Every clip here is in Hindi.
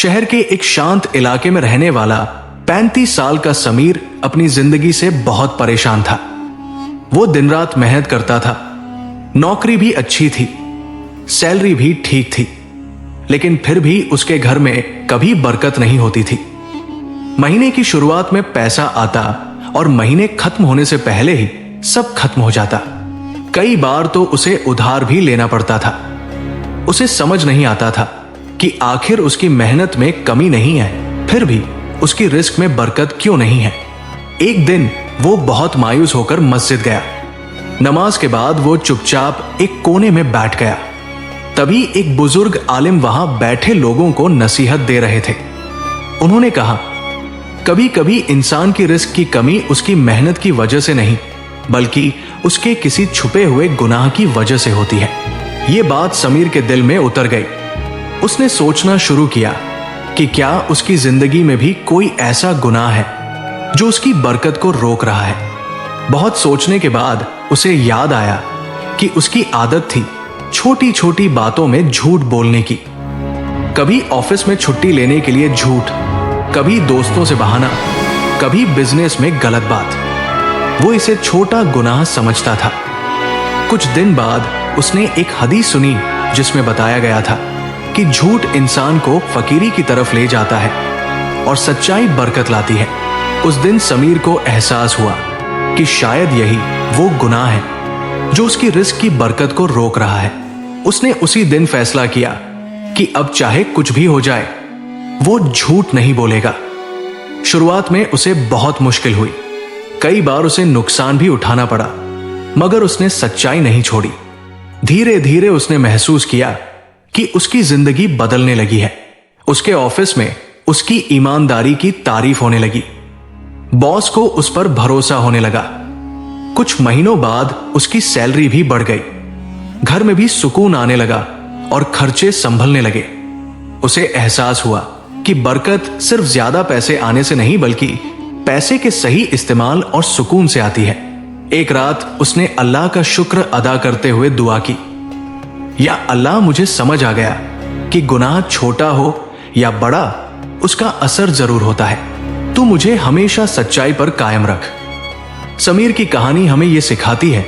शहर के एक शांत इलाके में रहने वाला 35 साल का समीर अपनी जिंदगी से बहुत परेशान था। वो दिन रात मेहनत करता था, नौकरी भी अच्छी थी, सैलरी भी ठीक थी, लेकिन फिर भी उसके घर में कभी बरकत नहीं होती थी। महीने की शुरुआत में पैसा आता और महीने खत्म होने से पहले ही सब खत्म हो जाता। कई बार तो उसे उधार भी लेना पड़ता था। उसे समझ नहीं आता था कि आखिर उसकी मेहनत में कमी नहीं है, फिर भी उसकी रिस्क में बरकत क्यों नहीं है। एक दिन वो बहुत मायूस होकर मस्जिद गया। नमाज के बाद वो चुपचाप एक कोने में बैठ गया। तभी एक बुजुर्ग आलिम वहां बैठे लोगों को नसीहत दे रहे थे। उन्होंने कहा, कभी कभी इंसान की रिस्क की कमी उसकी मेहनत की वजह से नहीं, बल्कि उसके किसी छुपे हुए गुनाह की वजह से होती है। ये बात समीर के दिल में उतर गई। उसने सोचना शुरू किया कि क्या उसकी जिंदगी में भी कोई ऐसा गुनाह है जो उसकी बरकत को रोक रहा है। बहुत सोचने के बाद उसे याद आया कि उसकी आदत थी छोटी छोटी बातों में झूठ बोलने की। कभी ऑफिस में छुट्टी लेने के लिए झूठ, कभी दोस्तों से बहाना, कभी बिजनेस में गलत बात। वो इसे छोटा गुनाह समझता था। कुछ दिन बाद उसने एक हदीस सुनी जिसमें बताया गया था कि झूठ इंसान को फकीरी की तरफ ले जाता है और सच्चाई बरकत लाती है। उस दिन समीर को एहसास हुआ कि शायद यही वो गुनाह है जो उसकी रिस्क की बरकत को रोक रहा है। उसने उसी दिन फैसला किया कि अब चाहे कुछ भी हो जाए वो झूठ नहीं बोलेगा। शुरुआत में उसे बहुत मुश्किल हुई, कई बार उसे नुकसान भी उठाना पड़ा, मगर उसने सच्चाई नहीं छोड़ी। धीरे धीरे उसने महसूस किया कि उसकी जिंदगी बदलने लगी है। उसके ऑफिस में उसकी ईमानदारी की तारीफ होने लगी, बॉस को उस पर भरोसा होने लगा। कुछ महीनों बाद उसकी सैलरी भी बढ़ गई, घर में भी सुकून आने लगा और खर्चे संभलने लगे। उसे एहसास हुआ कि बरकत सिर्फ ज्यादा पैसे आने से नहीं, बल्कि पैसे के सही इस्तेमाल और सुकून से आती है। एक रात उसने अल्लाह का शुक्र अदा करते हुए दुआ की, या अल्लाह, मुझे समझ आ गया कि गुनाह छोटा हो या बड़ा उसका असर जरूर होता है। तू मुझे हमेशा सच्चाई पर कायम रख। समीर की कहानी हमें यह सिखाती है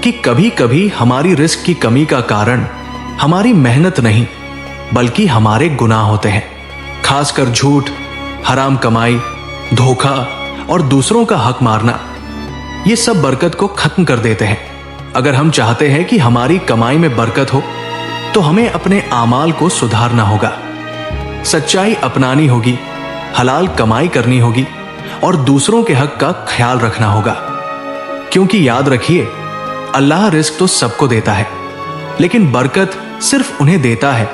कि कभी कभी हमारी रिस्क की कमी का कारण हमारी मेहनत नहीं, बल्कि हमारे गुनाह होते हैं। खासकर झूठ, हराम कमाई, धोखा और दूसरों का हक मारना, ये सब बरकत को खत्म कर देते हैं। अगर हम चाहते हैं कि हमारी कमाई में बरकत हो तो हमें अपने आमाल को सुधारना होगा, सच्चाई अपनानी होगी, हलाल कमाई करनी होगी और दूसरों के हक का ख्याल रखना होगा। क्योंकि याद रखिए, अल्लाह रिस्क तो सबको देता है, लेकिन बरकत सिर्फ उन्हें देता है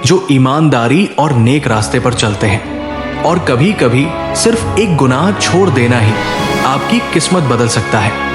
जो ईमानदारी और नेक रास्ते पर चलते हैं। और कभी कभी सिर्फ एक गुनाह छोड़ देना ही आपकी किस्मत बदल सकता है।